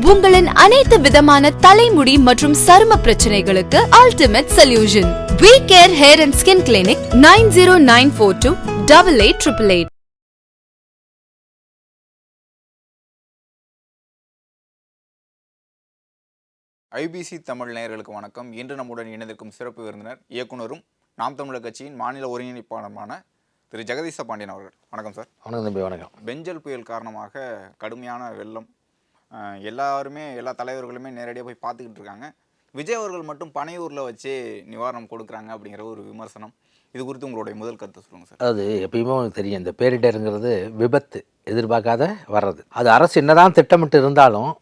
உங்களின் அனைத்து விதமான தலைமுடி மற்றும் சரும பிரச்சனைகளுக்கு ultimate solution. We Care Hair and Skin Clinic 90942 8888. IBC Tamil நேயர்களுக்கு வணக்கம். இன்று நம்முடன் இணைந்திருக்கும் சிறப்பு விருந்தினர் இயக்குனரும் நாம் தமிழர் கட்சியின் மாநில ஒருங்கிணைப்பாளருமான திரு ஜெகதீச பாண்டியன் அவர்கள். வணக்கம் சார். வணக்கம் தம்பி. வணக்கம். பெஞ்சல் புயல் காரணமாக கடுமையான வெள்ளம், எல்லாருமே எல்லா தலைவர்களுமே நேரடியாக போய் பார்த்துக்கிட்டு இருக்காங்க. விஜய் அவர்கள் மட்டும் பனையூரில் வச்சு நிவாரணம் கொடுக்குறாங்க அப்படிங்கிற ஒரு விமர்சனம். இது குறித்து உங்களுடைய முதல் கருத்தை சொல்லுங்கள் சார். அது எப்பயுமே உங்களுக்கு தெரியும், இந்த பேரிடருங்கிறது விபத்து, எதிர்பார்க்காத வர்றது. அது அரசு என்னதான் திட்டமிட்டு இருந்தாலும்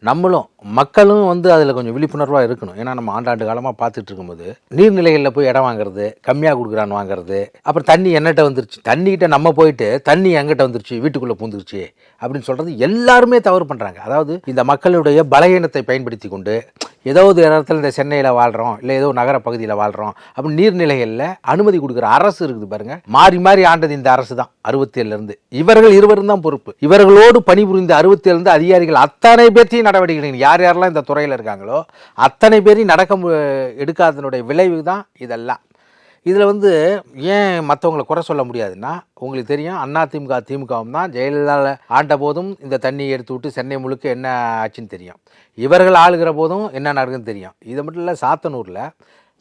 நம்மளும் மக்களும் அதில் கொஞ்சம் விழிப்புணர்வாக இருக்கணும். ஏன்னா நம்ம ஆண்டாண்டு காலமாக பார்த்துட்டு இருக்கும்போது நீர்நிலைகளில் போய் இடம் வாங்குறது, கம்மியாக கொடுக்குறான்னு வாங்குறது, அப்புறம் தண்ணி என்னகிட்ட வந்துருச்சு, தண்ணிக்கிட்ட நம்ம போயிட்டு தண்ணி எங்கிட்ட வந்துருச்சு, வீட்டுக்குள்ளே பூந்துருச்சு அப்படின்னு சொல்கிறது எல்லாருமே தவறு பண்ணுறாங்க. அதாவது இந்த மக்களுடைய பலகீனத்தை பயன்படுத்தி கொண்டு ஏதோ ஒரு இடத்துல இந்த சென்னையில் வாழ்கிறோம், இல்லை ஏதோ நகர பகுதியில் வாழ்கிறோம் அப்படின்னு நீர்நிலைகளில் அனுமதி கொடுக்குற அரசு இருக்குது பாருங்கள். மாறி மாறி ஆண்டது இந்த அரசு தான். 67லேருந்து இவர்கள் இருவரும் தான் பொறுப்பு. இவர்களோடு பணிபுரிந்த 67 அதிகாரிகள் அத்தனை பேர்த்தையும் நடவடிக்கை, யார் யாரெல்லாம் இந்த துறையில் இருக்காங்களோ அத்தனை பேரையும் எடுக்காதனுடைய விளைவு தான் இதெல்லாம். இதில் ஏன் மற்றவங்களை குறை சொல்ல முடியாதுன்னா, உங்களுக்கு தெரியும் அதிமுக திமுகவும் தான் ஜெயலலிதா ஆண்ட போதும் இந்த தண்ணியை எடுத்து விட்டு சென்னை முழுக்க என்ன ஆச்சுன்னு தெரியும். இவர்கள் ஆளுகிற போதும் என்ன நடக்குதுன்னு தெரியும். இது மட்டும் இல்லை, சாத்தனூரில்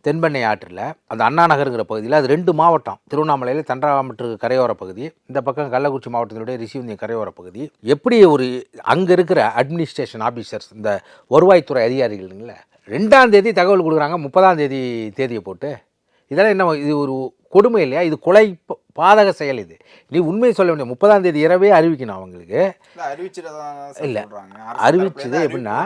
தென்பெண்ணை ஆற்றில் அந்த அண்ணா நகருங்கிற பகுதியில் அது 2 மாவட்டம், திருவண்ணாமலையில் தண்டராமற்று கரையோர பகுதி, இந்த பக்கம் கள்ளக்குறிச்சி மாவட்டத்தினுடைய ரிஷிவந்திய கரையோர பகுதி. எப்படி ஒரு அங்கே இருக்கிற அட்மினிஸ்ட்ரேஷன் ஆஃபீஸர்ஸ், இந்த வருவாய்த்துறை அதிகாரிகள்ங்கள 2ஆம் தேதி தகவல் கொடுக்குறாங்க, 30ஆம் தேதியை போட்டு. இதெல்லாம் என்ன, இது ஒரு கொடுமை இல்லையா? இது கொலை பாதக செயல். இது நீ உண்மையை சொல்ல வேண்டிய 30ஆம் தேதி இரவே அறிவிக்கணும் அவங்களுக்கு. இல்லை, அறிவிச்சது எப்படின்னா,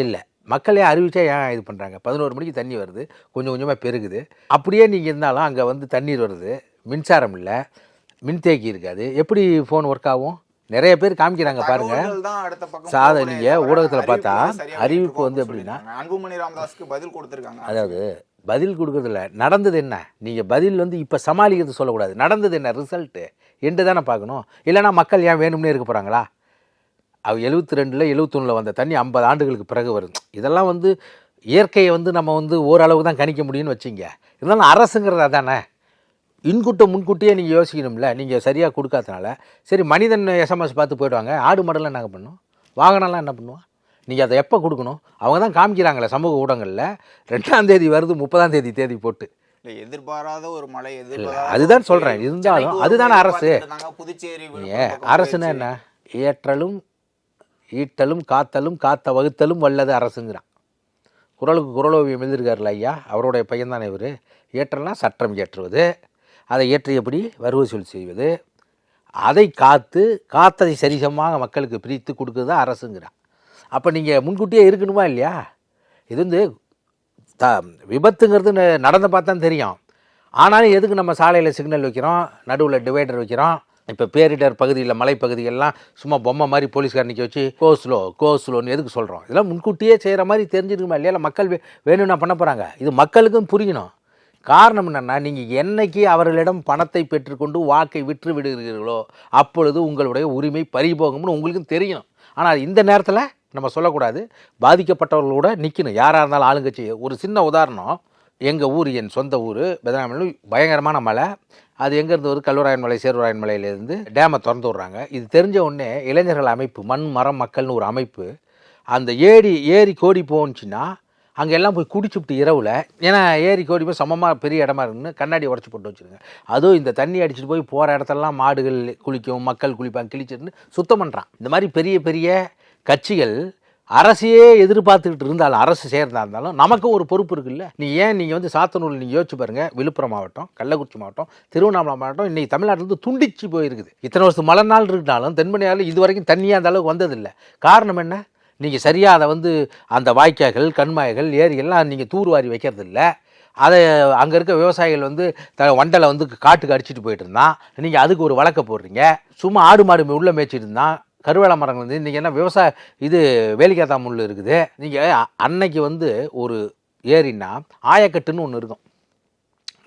இல்லை மக்களே அறிவிச்சா ஏன் இது பண்ணுறாங்க? 11 மணிக்கு தண்ணி வருது, கொஞ்சம் கொஞ்சமாக பெருகுது. அப்படியே நீங்கள் இருந்தாலும் அங்கே தண்ணீர் வருது, மின்சாரம் இல்லை, மின்தேக்கி இருக்காது, எப்படி ஃபோன் ஒர்க் ஆகும்? நிறைய பேர் காமிக்கிறாங்க பாருங்க. நீங்க ஊடகத்தில் பார்த்தா அறிவிப்பு எப்படின்னா, அன்புமணி ராமதாஸ்க்கு பதில் கொடுத்துருக்காங்க. அதாவது பதில் கொடுக்குறதில்ல, நடந்தது என்ன, நீங்கள் பதில் இப்போ சமாளிக்கிறது சொல்லக்கூடாது, நடந்தது என்ன ரிசல்ட்டு என்று தானே பார்க்கணும். இல்லைனா மக்கள் ஏன் வேணும்னே இருக்க போகிறாங்களா? அவ 72 71 வந்த தண்ணி 50 ஆண்டுகளுக்கு பிறகு வருது. இதெல்லாம் இயற்கையை நம்ம ஓரளவுக்கு தான் கணிக்க முடியும்னு வச்சிங்க. இருந்தாலும் அரசுங்கிறது அதானே, முன்கூட்டியே நீங்கள் யோசிக்கணும்ல. நீங்கள் சரியாக கொடுக்காதனால சரி, மனிதன் எஸ்எம்எஸ் பார்த்து போயிடுவாங்க. ஆடு மாடெல்லாம் என்ன பண்ணுவோம், வாகனம்லாம் என்ன பண்ணுவான்? நீங்கள் அதை எப்போ கொடுக்கணும்? அவங்க தான் காமிக்கிறாங்களே சமூக ஊடகங்களில், 2ஆம் தேதி வருது, 30ஆம் தேதி போட்டு. எதிர்பாராத ஒரு மழை, அதுதான் சொல்கிறேன். இருந்தாலும் அதுதானே அரசு. அரசுன்னா என்ன? ஏற்றலும் ஈட்டலும் காத்தலும் காத்த வகுத்தலும் வல்லது அரசுங்கிறான். குறளுக்கு குறளோவியம் எழுதியிருக்காருல ஐயா, அவருடைய பையன் தானே இவர். ஏற்றல்னா சட்டம் இயற்றுவது, அதை ஏற்றியபடி வரிவசூல் செய்வது, அதை காத்ததை சரிசமமாக மக்களுக்கு பிரித்து கொடுக்குறது தான் அரசுங்கிறான். அப்போ நீங்கள் முன்கூட்டியே இருக்கணுமா இல்லையா? இது விபத்துங்கிறது நடந்த பார்த்தா தெரியும். ஆனாலும் எதுக்கு நம்ம சாலையில் சிக்னல் வைக்கிறோம், நடுவில் டிவைடர் வைக்கிறோம்? இப்போ பேரிடர் பகுதியில், மலைப்பகுதிகள்லாம் சும்மா பொம்மை மாதிரி போலீஸ்கார் நிற்க வச்சு கோஸ்லோன்னு எதுக்கு சொல்கிறோம்? இதெல்லாம் முன்கூட்டியே செய்கிற மாதிரி தெரிஞ்சிருக்குமா இல்லையா? இல்லை மக்கள் வேணும்னா பண்ண போகிறாங்க. இது மக்களுக்கும் புரியணும். காரணம் என்னென்னா, நீங்கள் என்னைக்கு அவர்களிடம் பணத்தை பெற்றுக்கொண்டு வாக்கை விற்று விடுகிறீர்களோ அப்பொழுது உங்களுடைய உரிமை பறிபோகும்னு உங்களுக்கும் தெரியணும். ஆனால் இந்த நேரத்தில் நம்ம சொல்லக்கூடாது, பாதிக்கப்பட்டவர்களோட நிற்கணும். யாராக இருந்தாலும் ஆளுங்கட்சி. ஒரு சின்ன உதாரணம், எங்கள் ஊர், என் சொந்த ஊர் பெதனாமலை, பயங்கரமான மழை. அது எங்கேருந்து வருது? கல்வராயன் மலை, சேர்வராயன் மலையிலேருந்து டேமை திறந்து விட்றாங்க. இது தெரிஞ்ச உடனே இளைஞர்கள் அமைப்பு, மண் மரம் மக்கள்னு ஒரு அமைப்பு, அந்த ஏரி கோடி போச்சுன்னா அங்கே எல்லாம் போய் குடிச்சுட்டு இரவில், ஏன்னா ஏரி கோடி போய் சமமாக பெரிய இடமா இருக்குன்னு கண்ணாடி உடச்சி போட்டு வச்சுருங்க. அதுவும் இந்த தண்ணி அடிச்சுட்டு போய் போகிற இடத்துலலாம் மாடுகள் குளிக்கும், மக்கள் குளிப்பாங்க, கிழிச்சிட்டு சுத்தம் பண்ணுறான். இந்த மாதிரி பெரிய பெரிய கட்சிகள் அரசையே எதிர்பார்த்துக்கிட்டு இருந்தாலும், அரசு சேர்ந்தா இருந்தாலும் நமக்கும் ஒரு பொறுப்பு இருக்குல்ல. நீங்கள் சாத்தனூரில் நீங்கள் யோசிச்சு பாருங்கள், விழுப்புரம் மாவட்டம், கள்ளக்குறிச்சி மாவட்டம், திருவண்ணாமலை மாவட்டம் இன்றைக்கி தமிழ்நாட்டிலேருந்து துண்டிச்சு போயிருக்குது. இத்தனை வருஷம் மழை நாள் இருந்தாலும் தென்பெண்ணையால் இது வரைக்கும் தண்ணியாக அந்த அளவுக்கு வந்ததில்லை. காரணம் என்ன? நீங்கள் சரியாக அதை அந்த வாய்க்கால்கள், கண்மாய்கள், ஏரியெல்லாம் நீங்கள் தூர்வாரி வைக்கிறதில்ல. அதை அங்கே இருக்க விவசாயிகள் வண்டலை காட்டுக்கு அடிச்சுட்டு போயிட்டு இருந்தான். நீங்கள் அதுக்கு ஒரு வழக்கை போடுறீங்க. சும்மா ஆடு மாடு உள்ளே மேய்ச்சிட்டு இருந்தான். கருவேல மரங்கள் இன்றைக்கி என்ன வேலிக்காத்தா முள் இருக்குது. நீங்கள் அன்னைக்கு ஒரு ஏரின்னா ஆயக்கட்டுன்னு ஒன்று இருக்கும்.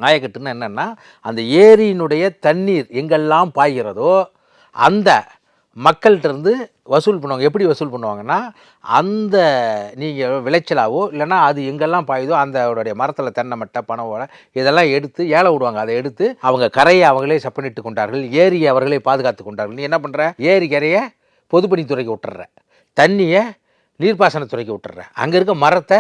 ஆயக்கட்டுன்னு என்னென்னா, அந்த ஏரியினுடைய தண்ணீர் எங்கெல்லாம் பாய்கிறதோ அந்த மக்கள்கிட்ட இருந்து வசூல் பண்ணுவாங்க. எப்படி வசூல் பண்ணுவாங்கன்னா, அந்த நீங்கள் விளைச்சலாவோ இல்லைன்னா அது எங்கெல்லாம் பாயுதோ அந்த மரத்தில் தென்னை மட்டை பனை ஓலை இதெல்லாம் எடுத்து ஏல விடுவாங்க. அதை எடுத்து அவங்க கரையை அவங்களே செப்பனிட்டு கொண்டார்கள், ஏரியை அவர்களே பாதுகாத்து கொண்டார்கள். நீ என்ன பண்ணுற, ஏரி கரையை பொதுப்பணித்துறைக்கு விட்டுற, தண்ணியை நீர்ப்பாசனத்துறைக்கு விட்டுற, அங்கே இருக்க மரத்தை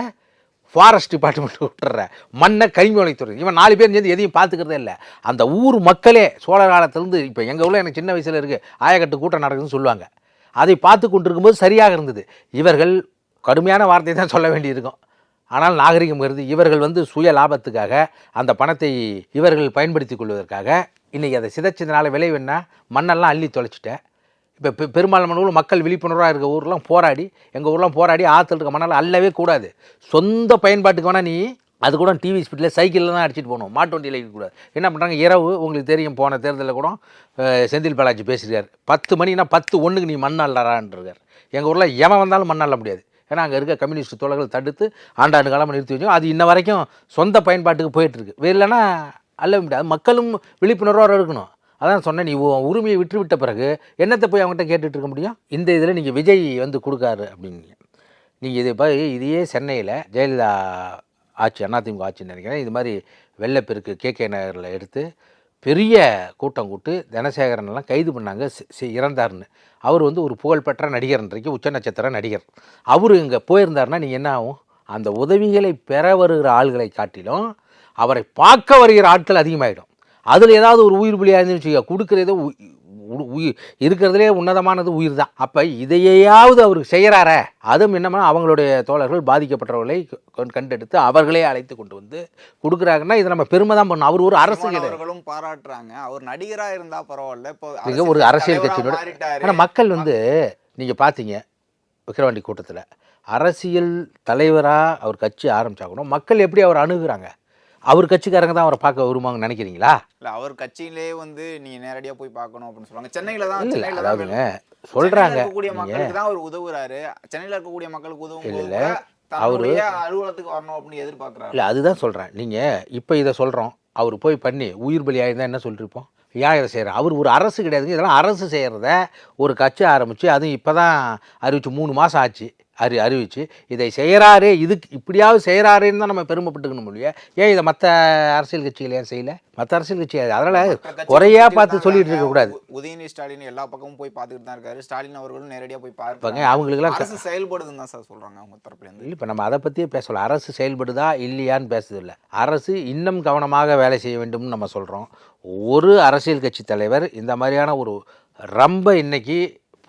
ஃபாரஸ்ட் டிபார்ட்மெண்ட் விட்டுற, மண்ணை கனிமவளத்துறை, இவன் 4 பேர் சேர்ந்து எதையும் பார்த்துக்கிறதே இல்லை. அந்த ஊர் மக்களே சோழர் காலத்திலேருந்து இப்போ எங்கள் ஊரில் எனக்கு சின்ன வயசில் இருக்குது ஆயக்கட்டு கூட்டம் நடக்குதுன்னு சொல்லுவாங்க. அதை பார்த்து கொண்டிருக்கும்போது சரியாக இருந்தது. இவர்கள் கடுமையான வார்த்தை தான் சொல்ல வேண்டியிருக்கும், ஆனால் நாகரிகம் கருதி இவர்கள் சுய லாபத்துக்காக அந்த பணத்தை இவர்கள் பயன்படுத்தி கொள்வதற்காக இன்றைக்கி அதை சிதைச்சதுனால விளைவு என்ன, மண்ணெல்லாம் அள்ளி தொலைச்சிட்டேன். இப்போ பெரும்பாலான ஊர் மக்கள் விழிப்புணர்வாக இருக்க ஊர்லாம் போராடி, எங்கள் ஊர்லாம் போராடி ஆற்றுல இருக்க மணல் அள்ளவே கூடாது, சொந்த பயன்பாட்டுக்கு வேணால் நீ அது கூட டிவி ஸ்பீட்டில் சைக்கிளில் தான் அடிச்சிட்டு போகணும், மாட்டு வண்டியில் இருக்கக்கூடாது. என்ன பண்ணுறாங்க, இரவு உங்களுக்கு தெரியும் போன தேர்தலில் கூட செந்தில் பாலாஜி பேசியிருக்கார், 10 மணினா 10:01 நீ மண் அள்ளறான்றார். எங்கள் ஊரில் எவன் வந்தாலும் மண் அள்ள முடியாது, ஏன்னா அங்கே இருக்க கம்யூனிஸ்ட் தோழர்கள் தடுத்து ஆண்டாண்டு காலமாக நிறுத்தி வச்சோம். அது இன்ன வரைக்கும் சொந்த பயன்பாட்டுக்கு போயிட்டுருக்கு. இல்லைன்னா அள்ள முடியாது. மக்களும் விழிப்புணர்வாக இருக்கணும். அதான் சொன்னேன், நீ உரிமையை விட்டு பிறகு என்னத்தை போய் அவங்ககிட்ட கேட்டுட்டு இருக்க முடியும். இந்த இதில் நீங்கள் விஜய் கொடுக்காரு அப்படிங்க. நீங்கள் இதையே சென்னையில் ஜெயலலிதா ஆட்சி, அதிமுக ஆட்சின்னு நினைக்கிறேன், இது மாதிரி வெள்ளப்பெருக்கு KK நகரில் எடுத்து பெரிய கூட்டம் கூட்டு தனசேகரன்லாம் கைது பண்ணாங்க, இறந்தார்னு. அவர் ஒரு புகழ்பெற்ற நடிகர், இன்றைக்கு உச்ச நட்சத்திர நடிகர். அவர் இங்கே போயிருந்தாருன்னா நீங்கள் என்ன ஆகும், அந்த உதவிகளை பெற வருகிற ஆள்களை காட்டிலும் அவரை பார்க்க வருகிற ஆட்கள் அதிகமாகிடும். அதில் ஏதாவது ஒரு உயிர் பலியாக இருந்துச்சு, கொடுக்குறதோ உயிர் இருக்கிறதுலே உன்னதமானது உயிர் தான். அப்போ இதையாவது அவருக்கு செய்கிறாரே, அதுவும் என்னமா அவங்களுடைய தோழர்கள் பாதிக்கப்பட்டவர்களை கண்டெடுத்து அவர்களே அழைத்து கொண்டு கொடுக்குறாங்கன்னா இதை நம்ம பெருமை தான் பண்ணணும். அவர் ஒரு அரசியலும் பாராட்டுறாங்க, அவர் நடிகராக இருந்தால் பரவாயில்ல, இப்போ ஒரு அரசியல் கட்சியோட. ஆனால் மக்கள் நீங்கள் பார்த்தீங்க விக்கிரவாண்டி கூட்டத்தில் அரசியல் தலைவராக அவர் கட்சி ஆரம்பித்தா கூட மக்கள் எப்படி அவர் அணுகுறாங்க, அவர் கட்சிக்காரங்க தான் அவரை பார்க்க வருவாங்கன்னு நினைக்கிறீங்களா? இல்லை, அவர் கட்சியிலே நீங்கள் நேரடியாக போய் பார்க்கணும் அப்படின்னு சொல்லுவாங்க. சென்னையில் தான் இல்லை, அதாவதுங்க சொல்கிறாங்க, இருக்கக்கூடிய மக்களுக்கு தான் அவர் உதவுறாரு, சென்னையில் இருக்கக்கூடிய மக்களுக்கு உதவும் இல்லை அவரு அலுவலகத்துக்கு வரணும் அப்படின்னு எதிர்பார்க்குறாரு. இல்லை, அதுதான் சொல்கிறேன். நீங்கள் இப்போ இதை சொல்கிறோம், அவர் போய் பண்ணி உயிர் பலி ஆயிருந்தால் என்ன சொல்லியிருப்போம், ஏன் இதை செய்கிறார், அவர் ஒரு அரசு கிடையாதுங்க. இதெல்லாம் அரசு செய்கிறத ஒரு கட்சி ஆரம்பித்து அதுவும் இப்போ தான் அறிவிச்சு 3 மாதம் ஆச்சு அறிவிச்சு இதை செய்கிறாரே, இதுக்கு இப்படியாவது செய்கிறாரேன்னு தான் நம்ம பெருமைப்பட்டுக்கணும் இல்லையா. ஏன் இதை மற்ற அரசியல் கட்சிகள் ஏன் செய்யலை, மற்ற அரசியல் கட்சி அதனால் குறையாக பார்த்து சொல்லிட்டு இருக்கக்கூடாது. உதயநிதி ஸ்டாலின் எல்லா பக்கமும் போய் பார்த்துக்கிட்டு தான் இருக்காரு, ஸ்டாலின் அவர்களும் நேரடியாக போய் பார்ப்பாங்க. அவங்களுக்குலாம் அரசு செயல்படுதுன்னு தான் சார் சொல்கிறாங்க அவங்க தரப்புலேருந்து. இல்லை, இப்போ நம்ம அதை பற்றியே பேசலாம், அரசு செயல்படுதா இல்லையான்னு பேசுறதில்லை. அரசு இன்னும் கவனமாக வேலை செய்ய வேண்டும்னு நம்ம சொல்கிறோம். ஒரு அரசியல் கட்சி தலைவர் இந்த மாதிரியான ஒரு ரொம்ப இன்னைக்கு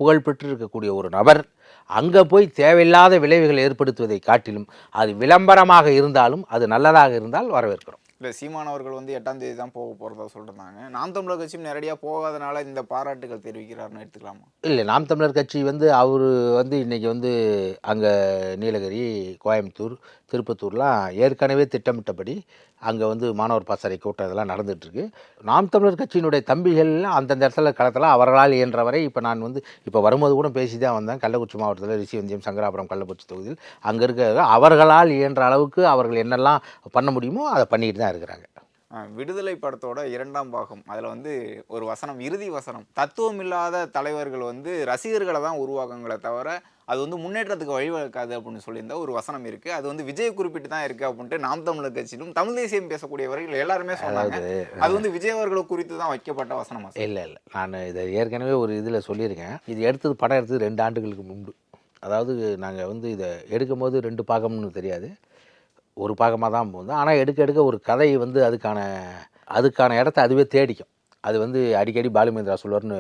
புகழ்பெற்று இருக்கக்கூடிய ஒரு நபர் அங்கே போய் தேவையில்லாத விளைவுகள் ஏற்படுத்துவதை காட்டிலும் அது விளம்பரமாக இருந்தாலும் அது நல்லதாக இருந்தால் வரவேற்கிறோம். இல்லை, சீமான் அவர்கள் 8ஆம் தேதி தான் போக போகிறதா சொல்லியிருந்தாங்க. நாம் தமிழர் கட்சியும் நேரடியாக போகாதனால இந்த பாராட்டுகள் தெரிவிக்கிறாருன்னு எடுத்துக்கலாமா? இல்லை, நாம் தமிழர் கட்சி அவர் இன்றைக்கி அங்கே நீலகிரி, கோயம்புத்தூர், திருப்பத்தூர்லாம் ஏற்கனவே திட்டமிட்டபடி அங்கே மாணவர் பாசறை கூட்டம் இதெல்லாம் நடந்துகிட்ருக்கு. நாம் தமிழர் கட்சியினுடைய தம்பிகள்லாம் அந்தந்த இடத்துல களத்தில் அவர்களால் இயன்றவரை இப்போ நான் இப்போ வரும்போது கூட பேசி தான் வந்தேன். கள்ளக்குறிச்சி மாவட்டத்தில் ரிஷிவந்தியம், சங்கராபுரம், கள்ளக்குறிச்சி தொகுதியில் அங்கே இருக்க அவர்களால் இயன்ற அளவுக்கு அவர்கள் என்னெல்லாம் பண்ண முடியுமோ அதை பண்ணிட்டு தான் இருக்கிறாங்க. விடுதலை படத்தோட 2ஆம் பாகம் அதில் ஒரு வசனம், இறுதி வசனம், தத்துவம் இல்லாத தலைவர்கள் ரசிகர்களை தான் உருவாக்குங்களே தவிர அது முன்னேற்றத்துக்கு வழிவகுக்காது அப்படின்னு சொல்லியிருந்தா ஒரு வசனம் இருக்குது. அது விஜய் குறிப்பிட்டு தான் இருக்குது அப்படின்ட்டு நாம் தமிழர் கட்சியிலும் தமிழ் தேசியம் பேசக்கூடியவர்கள் எல்லாருமே சொன்னாங்க. அது விஜய் அவர்களை குறித்து தான் வைக்கப்பட்ட வசனம். இல்லை, நான் இதை ஏற்கனவே ஒரு இதில் சொல்லியிருக்கேன். இது படம் எடுத்தது 2 ஆண்டுகளுக்கு முன்பு. அதாவது நாங்கள் இதை எடுக்கும் போது 2 பாகம்னு தெரியாது, ஒரு பாகமாக தான் போகுது. ஆனால் எடுக்க ஒரு கதை அதுக்கான இடத்த அதுவே தேடிக்கும். அது அடிக்கடி பாலுமேந்திரா சொல்வார்னு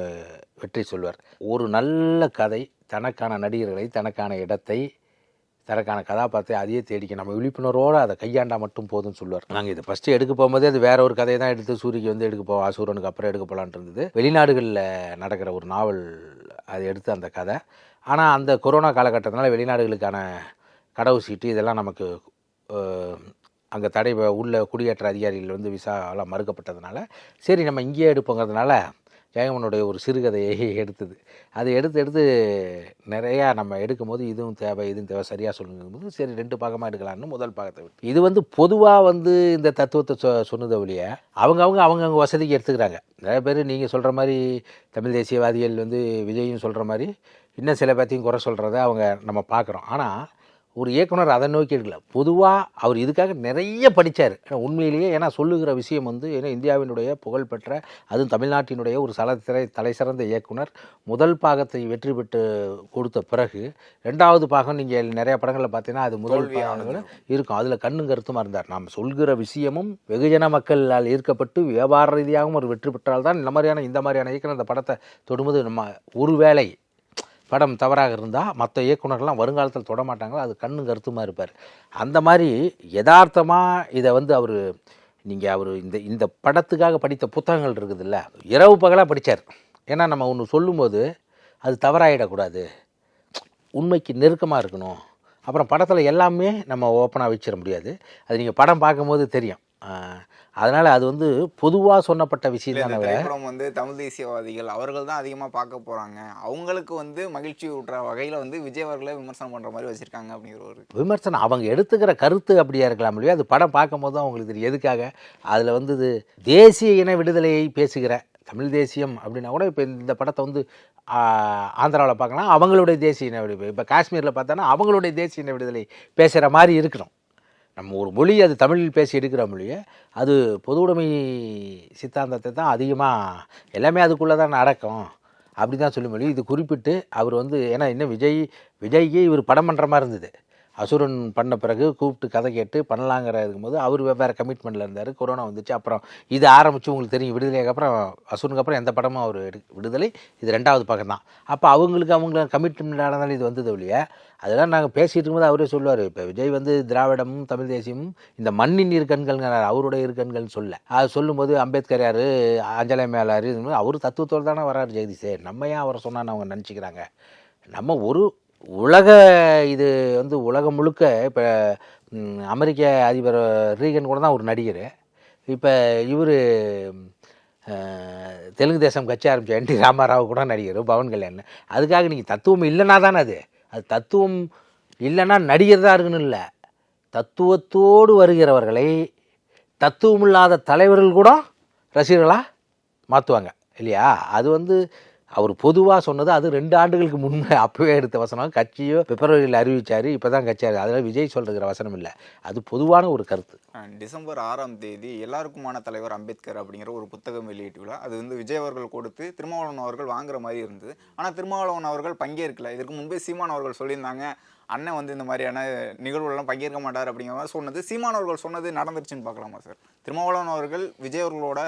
வெற்றி சொல்வார், ஒரு நல்ல கதை தனக்கான நடிகர்களை, தனக்கான இடத்தை, தனக்கான கதாபாத்திரத்தை அதையே தேடிக்க, நம்ம விழிப்புணர்வோடு அதை கையாண்டா மட்டும் போதும்னு சொல்லுவார். நாங்கள் இதை ஃபஸ்ட்டு எடுக்க போகும்போதே அது வேற ஒரு கதையை தான் எடுத்து சூரிக்கு எடுக்க போவோம், அசூரனுக்கு அப்புறம் எடுக்க போகலான்ட்டு இருந்தது. வெளிநாடுகளில் நடக்கிற ஒரு நாவல் அதை எடுத்து அந்த கதை. ஆனால் அந்த கொரோனா காலகட்டத்தினால வெளிநாடுகளுக்கான கடவு சீட்டு இதெல்லாம் நமக்கு அங்கே தடை உள்ள குடியேற்ற அதிகாரிகள் விசாலாம் மறுக்கப்பட்டதுனால சரி நம்ம இங்கேயே எடுப்போங்கிறதுனால ஏகமனுடைய ஒரு சிறுகதையை எடுத்தது. அது எடுத்து நிறையா நம்ம எடுக்கும்போது இதுவும் தேவை சரியாக சொல்லுங்கும்போது சரி 2 பாகமாக எடுக்கலாம்னு முதல் பாகத்தை விட்டு. இது வந்து பொதுவாக வந்து இந்த தத்துவத்தை சொன்னதை ஒழிய அவங்கவுங்க வசதிக்கு எடுத்துக்கிறாங்க. நிறைய பேர் நீங்கள் சொல்கிற மாதிரி தமிழ் தேசியவாதிகள் வந்து விஜயும் சொல்கிற மாதிரி இன்னும் சில பேர்த்தையும் குறை சொல்கிறத நம்ம பார்க்குறோம். ஆனால் ஒரு இயக்குனர் அதை நோக்கி எடுக்கல. பொதுவாக அவர் இதுக்காக நிறைய படித்தார் உண்மையிலேயே. ஏன்னா சொல்லுகிற விஷயம் வந்து ஏன்னா இந்தியாவினுடைய புகழ்பெற்ற அதுவும் தமிழ்நாட்டினுடைய ஒரு தலை சிறந்த இயக்குனர் முதல் பாகத்தை வெற்றி பெற்று கொடுத்த பிறகு 2வது பாகம் நீங்கள் நிறைய படங்களில் பார்த்தீங்கன்னா அது முதல் பாகங்கள் இருக்கும். அதில் கண்ணும் கருத்துமாக இருந்தார். நாம் சொல்கிற விஷயமும் வெகுஜன மக்களால் ஈர்க்கப்பட்டு வியாபார ரீதியாகவும் ஒரு வெற்றி பெற்றால்தான் இந்த மாதிரியான இயக்குனர் அந்த படத்தை தொடும்போது நம்ம ஒருவேளை படம் தவறாக இருந்தால் மற்ற இயக்குனர்கள்லாம் வருங்காலத்தில் தொடமாட்டாங்களோ அது கண்ணும் கருத்துமாக இருப்பார். அந்த மாதிரி யதார்த்தமாக இதை வந்து அவர் இந்த படத்துக்காக படித்த புத்தகங்கள் இருக்குதுல்ல இரவு பகலாக படித்தார். ஏன்னா நம்ம ஒன்று சொல்லும்போது அது தவறாகிடக்கூடாது, உண்மைக்கு நெருக்கமாக இருக்கணும். அப்புறம் படத்தில் எல்லாமே நம்ம ஓப்பனாக வச்சிட முடியாது. அது நீங்கள் படம் பார்க்கும்போது தெரியும். அதனால் அது வந்து பொதுவாக சொன்னப்பட்ட விஷயம் தான். திரைப்படம் வந்து தமிழ் தேசியவாதிகள் அவர்கள் தான் அதிகமாக பார்க்க போகிறாங்க, அவங்களுக்கு வந்து மகிழ்ச்சி ஊட்டுற வகையில் வந்து விஜய் அவர்களை விமர்சனம் பண்ணுற மாதிரி வச்சுருக்காங்க அப்படிங்கிற ஒரு விமர்சனம். அவங்க எடுத்துக்கிற கருத்து அப்படியா இருக்கலாம் இல்லையா? அது படம் பார்க்கும் போது தான் அவங்களுக்கு தெரியும் எதுக்காக அதில் வந்து இது தேசிய இன விடுதலையை பேசுகிற தமிழ் தேசியம் அப்படின்னா கூட இப்போ இந்த படத்தை வந்து ஆந்திராவில் பார்க்கலாம் அவங்களுடைய தேசிய இன விடுதலை, இப்போ காஷ்மீரில் பார்த்தோன்னா அவங்களுடைய தேசிய இன விடுதலை பேசுகிற மாதிரி இருக்கணும். நம்ம ஒரு மொழி அது தமிழில் பேசி எடுக்கிற மொழியை அது பொது உடைமை சித்தாந்தத்தை தான் அதிகமாக எல்லாமே அதுக்குள்ளே தான் அடக்கம் அப்படி தான் சொல்லி மொழி. இது குறிப்பிட்டு அவர் வந்து ஏன்னா இன்னும் விஜய்க்கு இவர் படம் பண்ணுற மாதிரி இருந்தது. அசுரன் பண்ண பிறகு கூப்பிட்டு கதை கேட்டு பண்ணலாங்கிற இருக்கும்போது அவர் வெவ்வேறு கமிட்மெண்ட்டில் இருந்தார். கொரோனா வந்துச்சு. அப்புறம் இது ஆரம்பித்து உங்களுக்கு தெரியும் விடுதலைக்கு அப்புறம் அசுரனுக்கு அப்புறம் எந்த படமும் அவர் விடுதலை இது 2வது பக்கம் தான். அப்போ அவங்கள கமிட்மெண்ட் ஆனதால் இது வந்தது இல்லையா? அதெல்லாம் நாங்கள் பேசிகிட்டு இருக்கும்போது அவரே சொல்லுவார், இப்போ விஜய் வந்து திராவிடமும் தமிழ் தேசியமும் இந்த மண்ணின் இரு கண்கள்ங்கிறார், அவருடைய இரு கண்கள்னு சொல்ல. அது சொல்லும்போது அம்பேத்கர் யார் அஞ்சலை மேலார் இது அவர் தத்துவத்தோடு தானே வராரு ஜெகதீஷ். நம்ம ஏன் அவரை சொன்னான்னு அவங்க நினச்சிக்கிறாங்க. நம்ம ஒரு உலக இது வந்து உலகம் முழுக்க இப்போ அமெரிக்க அதிபர் ரீகன் கூட தான் ஒரு நடிகர். இப்போ இவர் தெலுங்கு தேசம் கட்சி ஆரம்பித்த என்டி ராமாராவ் கூட நடிகர் பவன் கல்யாண். அதுக்காக நீங்கள் தத்துவம் இல்லைன்னா தானே அது தத்துவம் இல்லைன்னா நடிகர் தான் இருக்குன்னு இல்லை. தத்துவத்தோடு வருகிறவர்களை தத்துவம் இல்லாத தலைவர்கள் கூட ரசிகர்களாக மாற்றுவாங்க இல்லையா? அது வந்து அவர் பொதுவாக சொன்னது. அது 2 ஆண்டுகளுக்கு முன்னே அப்போவே எடுத்த வசனம். கட்சியோ பிப்ரவரியில் அறிவித்தார், இப்போ தான் கட்சி அதில் விஜய் சொல்கிற வசனம் இல்லை. அது பொதுவான ஒரு கருத்து. டிசம்பர் 6ஆம் தேதி எல்லாருக்குமான தலைவர் அம்பேத்கர் அப்படிங்கிற ஒரு புத்தகம் வெளியீட்டு விழா. அது வந்து விஜய் அவர்கள் கொடுத்து திருமாவளவன் அவர்கள் வாங்குற மாதிரி இருந்தது. ஆனால் திருமாவளவன் அவர்கள் பங்கேற்கல. இதற்கு முன்பே சீமான் அவர்கள் சொல்லியிருந்தாங்க அண்ணன் வந்து இந்த மாதிரியான நிகழ்வுகளெல்லாம் பங்கேற்க மாட்டார் அப்படிங்கிற மாதிரி சொன்னது. சீமான் அவர்கள் சொன்னது நடந்துருச்சுன்னு பார்க்கலாமா சார்? திருமாவளவன் அவர்கள் விஜய் அவர்களோட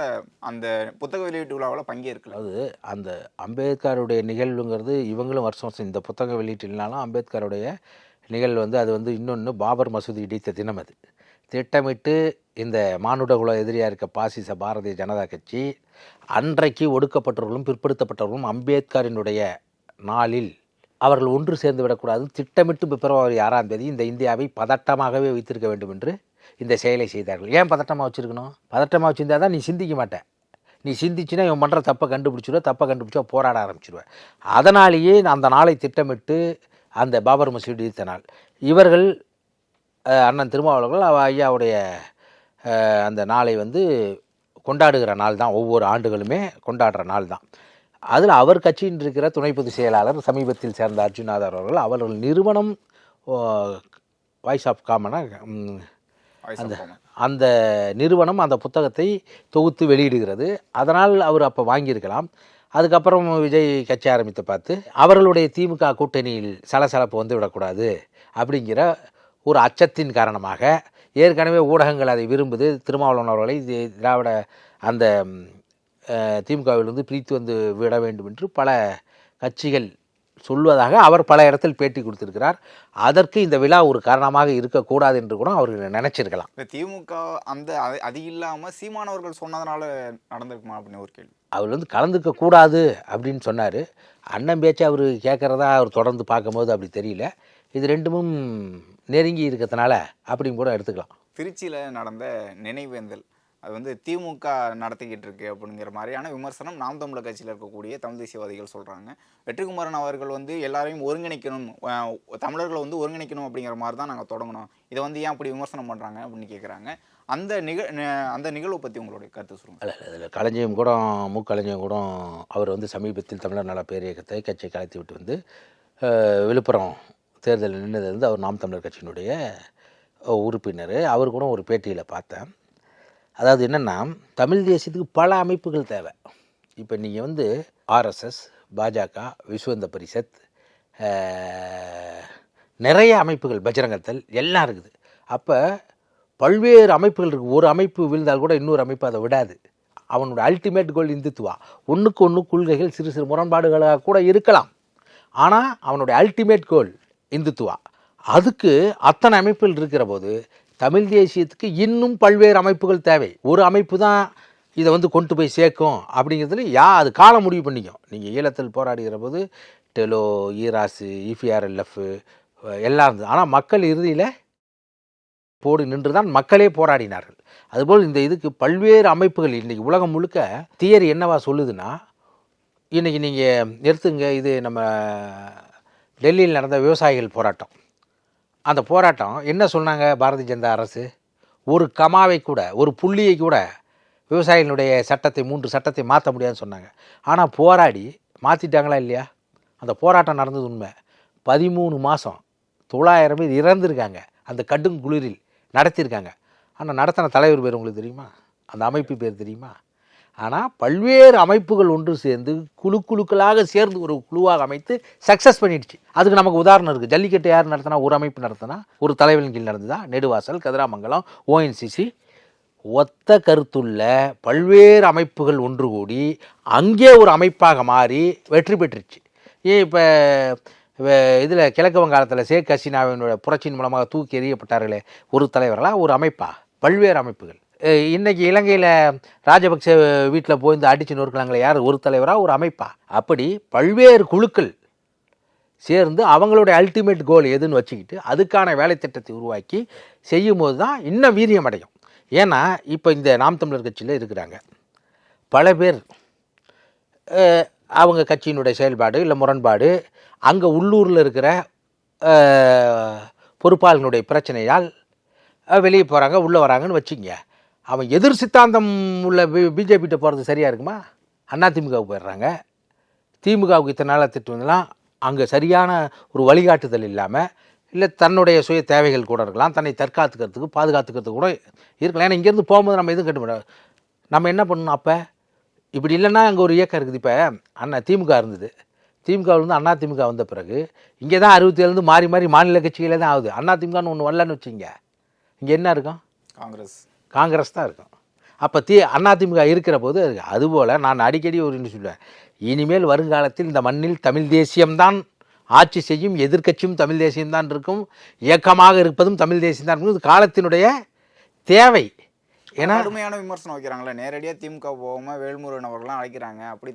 அந்த புத்தக வெளியீட்டு விழாவில் பங்கேற்கல. அதாவது அந்த அம்பேத்கருடைய நிகழ்வுங்கிறது இவங்களும் வருஷம் இந்த புத்தக வெளியீட்டு இல்லைனாலும் அம்பேத்கருடைய நிகழ்வு வந்து அது வந்து இன்னொன்று பாபர் மசூதி இடித்த தினம். அது திட்டமிட்டு இந்த மானுடகுல எதிரியாக இருக்க பாசிச பாரதிய ஜனதா கட்சி அன்றைக்கு ஒடுக்கப்பட்டவர்களும் பிற்படுத்தப்பட்டவர்களும் அம்பேத்கரினுடைய நாளில் அவர்கள் ஒன்று சேர்ந்து விடக்கூடாது திட்டமிட்டு பிப்ரவரி 6ஆம் தேதி இந்த இந்தியாவை பதட்டமாகவே வைத்திருக்க வேண்டும் என்று இந்த செயலை செய்தார்கள். ஏன் பதட்டமாக வச்சுருக்கணும்? பதட்டமாக வச்சுருந்தா தான் நீ சிந்திக்க மாட்டேன். நீ சிந்திச்சுன்னா இவன் பண்ணுற தப்பை கண்டுபிடிச்சா போராட ஆரம்பிச்சிடுவேன். அதனாலேயே அந்த நாளை திட்டமிட்டு அந்த பாபர் மசூதி இடித்த நாள் இவர்கள் அண்ணன் திருமாவளவர்கள் ஐயாவுடைய அந்த நாளை வந்து கொண்டாடுகிற நாள் தான். ஒவ்வொரு ஆண்டுகளுமே கொண்டாடுற நாள் தான். அதில் அவர் கட்சியின் இருக்கிற துணை பொதுச் செயலாளர் சமீபத்தில் சேர்ந்த அர்ஜுனாதர் அவர்கள் நிறுவனம் வாய்ஸ் ஆஃப் காமனா அந்த நிறுவனம் அந்த புத்தகத்தை தொகுத்து வெளியிடுகிறது. அதனால் அவர் அப்போ வாங்கியிருக்கலாம். அதுக்கப்புறம் விஜய் கட்சி ஆரம்பித்து பார்த்து அவர்களுடைய திமுக கூட்டணியில் சலசலப்பு வந்து விடக்கூடாது அப்படிங்கிற ஒரு அச்சத்தின் காரணமாக ஏற்கனவே ஊடகங்கள் அதை விரும்புது. திருமாவளவன் அவர்களை திராவிட அந்த திமுகவிலிருந்து பிரித்து வந்து விட வேண்டும் என்று பல கட்சிகள் சொல்வதாக அவர் பல இடத்தில் பேட்டி கொடுத்திருக்கிறார். அதற்கு இந்த விழா ஒரு காரணமாக இருக்கக்கூடாது என்று கூட அவர்கள் நினைச்சிருக்கலாம். திமுக அந்த அது இல்லாமல் சீமானவர்கள் சொன்னதுனால நடந்திருக்குமா அப்படின்னு ஒரு கேள்வி. அவர் வந்து கலந்துக்க கூடாது அப்படின்னு சொன்னார். அண்ணன் பேச்சு அவர் கேட்குறதா அவர் தொடர்ந்து பார்க்கும்போது அப்படி தெரியல. இது 2மும் நெருங்கி இருக்கிறதுனால அப்படின்னு கூட எடுத்துக்கலாம். திருச்சியில் நடந்த நினைவேந்தல் அது வந்து திமுக நடத்திக்கிட்டு இருக்கு அப்படிங்கிற மாதிரியான விமர்சனம் நாம் தமிழர் கட்சியில் இருக்கக்கூடிய தமிழ் தேசியவாதிகள் சொல்கிறாங்க. வெற்றிக்குமாறன் அவர்கள் வந்து எல்லாரையும் ஒருங்கிணைக்கணும், தமிழர்களை வந்து ஒருங்கிணைக்கணும் அப்படிங்கிற மாதிரி தான் நாங்கள் தொடங்கணும், இதை வந்து ஏன் அப்படி விமர்சனம் பண்ணுறாங்க அப்படின்னு கேட்குறாங்க. அந்த நிகழ்வை பற்றி உங்களுடைய கருத்து சொல்லுங்கள். அதில் களஞ்சியம் கூட களஞ்சியம் கூட அவர் வந்து சமீபத்தில் தமிழர் நல பேரியக்கத்தை கட்சியை கலைத்து விட்டு வந்து விழுப்புரம் தேர்தலில் நின்றதிலிருந்து அவர் நாம் தமிழர் கட்சியினுடைய உறுப்பினர். அவர் கூட ஒரு பேட்டியில் பார்த்தேன். அதாவது என்னென்னா, தமிழ் தேசியத்துக்கு பல அமைப்புகள் தேவை. இப்போ நீங்கள் வந்து ஆர்எஸ்எஸ், பாஜக, விஸ்வ இந்து பரிஷத், நிறைய அமைப்புகள், பஜ்ரங்கத்தல் எல்லாம் இருக்குது. அப்போ பல்வேறு அமைப்புகள் இருக்குது. ஒரு அமைப்பு விழுந்தால் கூட இன்னொரு அமைப்பு அதை விடாது. அவனோட அல்டிமேட் கோல் இந்துத்துவா. ஒன்றுக்கு ஒன்று கொள்கைகள் சிறு சிறு முரண்பாடுகளாக கூட இருக்கலாம், ஆனால் அவனுடைய அல்டிமேட் கோல் இந்துத்துவா. அதுக்கு அத்தனை அமைப்புகள் இருக்கிற போது தமிழ் தேசியத்துக்கு இன்னும் பல்வேறு அமைப்புகள் தேவை. ஒரு அமைப்பு தான் இதை வந்து கொண்டு போய் சேர்க்கும் அப்படிங்கிறதுல அது காலம் முடிவு பண்ணிக்கும். நீங்கள் ஈழத்தில் போராடுகிற போது டெலோ, ஈராசு, இபிஆர்எல்எஃப் எல்லாம் இருந்தது. ஆனால் மக்கள் இறுதியில் போடு நின்று தான் மக்களே போராடினார்கள். அதுபோல் இந்த இதுக்கு பல்வேறு அமைப்புகள் இன்றைக்கி உலகம் முழுக்க தியரி என்னவா சொல்லுதுன்னா, இன்றைக்கி நீங்கள் எடுத்துங்க, இது நம்ம டெல்லியில் நடந்த விவசாயிகள் போராட்டம். அந்த போராட்டம் என்ன சொன்னாங்க பாரதிய ஜனதா அரசு? ஒரு கமாவை கூட, ஒரு புள்ளியை கூட விவசாயிகளுடைய சட்டத்தை 3 சட்டத்தை மாற்ற முடியாதுன்னு சொன்னாங்க. ஆனால் போராடி மாற்றிட்டாங்களா இல்லையா? அந்த போராட்டம் நடந்தது உண்மை. 13 மாதம் 900 பேர் இறந்துருக்காங்க அந்த கடும் குளிரில் நடத்தியிருக்காங்க. ஆனால் நடத்தின தலைவர் பேர் உங்களுக்கு தெரியுமா? அந்த அமைப்பு பேர் தெரியுமா? ஆனால் பல்வேறு அமைப்புகள் ஒன்று சேர்ந்து குழுக்களாக சேர்ந்து ஒரு குழுவாக அமைத்து சக்ஸஸ் பண்ணிடுச்சு. அதுக்கு நமக்கு உதாரணம் இருக்குது. ஜல்லிக்கட்டு யார் நடத்தினா? ஒரு அமைப்பு நடத்தினா, ஒரு தலைவரின் கீழ் நடந்ததா? நெடுவாசல், கதிராமங்கலம், ஓஎன்சிசி. ஒத்த கருத்துள்ள பல்வேறு அமைப்புகள் ஒன்று கூடி அங்கே ஒரு அமைப்பாக மாறி வெற்றி பெற்றுச்சு. இப்போ இதில் கிழக்கு வங்காளத்தில் ஷேக் ஹசீனாவினுடைய புரட்சியின் மூலமாக தூக்கி எறியப்பட்டார்களே, ஒரு தலைவர்களாக ஒரு அமைப்பா? பல்வேறு அமைப்புகள். இன்றைக்கி இலங்கையில் ராஜபக்சே வீட்டில் போய் இந்த அடித்து நொறுக்கலாங்களே, யார்? ஒரு தலைவராக ஒரு அமைப்பா? அப்படி பல்வேறு குழுக்கள் சேர்ந்து அவங்களுடைய அல்டிமேட் கோல் எதுன்னு வச்சுக்கிட்டு அதுக்கான வேலை திட்டத்தை உருவாக்கி செய்யும்போது தான் இன்னும் வீரியம் அடையும். ஏன்னா இப்போ இந்த நாம் தமிழர் கட்சியில் இருக்கிறாங்க பல பேர், அவங்க கட்சியினுடைய செயல்பாடு இல்லை முரண்பாடு, அங்கே உள்ளூரில் இருக்கிற பொறுப்பாளர்களுடைய பிரச்சனையால் வெளியே போகிறாங்க, உள்ளே வராங்கன்னு வச்சுங்க. அவன் எதிர் சித்தாந்தம் உள்ள பிஜேபிகிட்ட போகிறது சரியாக இருக்குமா? அதிமுகவுக்கு போயிடுறாங்க. திமுகவுக்கு இத்தனை நாளாக திட்டு வந்தெல்லாம் அங்கே சரியான ஒரு வழிகாட்டுதல் இல்லாமல், இல்லை தன்னுடைய சுய தேவைகள் கூட இருக்கலாம், தன்னை தற்காத்துக்கிறதுக்கு பாதுகாத்துக்கிறதுக்கு கூட இருக்கலாம். ஏன்னா இங்கேருந்து போகும்போது நம்ம எதுவும் கட்டுப்பட நம்ம என்ன பண்ணணும்? அப்போ இப்படி இல்லைன்னா அங்கே ஒரு இயக்கம் இருக்குது. இப்போ திமுக இருந்தது, திமுகவிலேருந்து அதிமுக வந்த பிறகு இங்கே தான் 67 மாறி மாறி மாநில கட்சிகளே தான் ஆகுது. அதிமுகன்னு ஒன்று வரலன்னு வச்சுங்க, இங்கே என்ன இருக்கும்? காங்கிரஸ் தான் இருக்கும். அப்போ அதிமுக இருக்கிற போது அதுபோல் நான் அடிக்கடி ஒரு சொல்லுவேன், இனிமேல் வருங்காலத்தில் இந்த மண்ணில் தமிழ் தேசியம்தான் ஆட்சி செய்யும், எதிர்க்கட்சியும் தமிழ் தேசியம்தான் இருக்கும், இயக்கமாக இருப்பதும் தமிழ் தேசியம்தான் இருக்கும். இது காலத்தினுடைய தேவை. ஏன்னா கடுமையான விமர்சனம் வைக்கிறாங்களே, நேரடியாக திமுக போகாமல் வேல்முருகன் அவர்கள்லாம் அழைக்கிறாங்க, அப்படி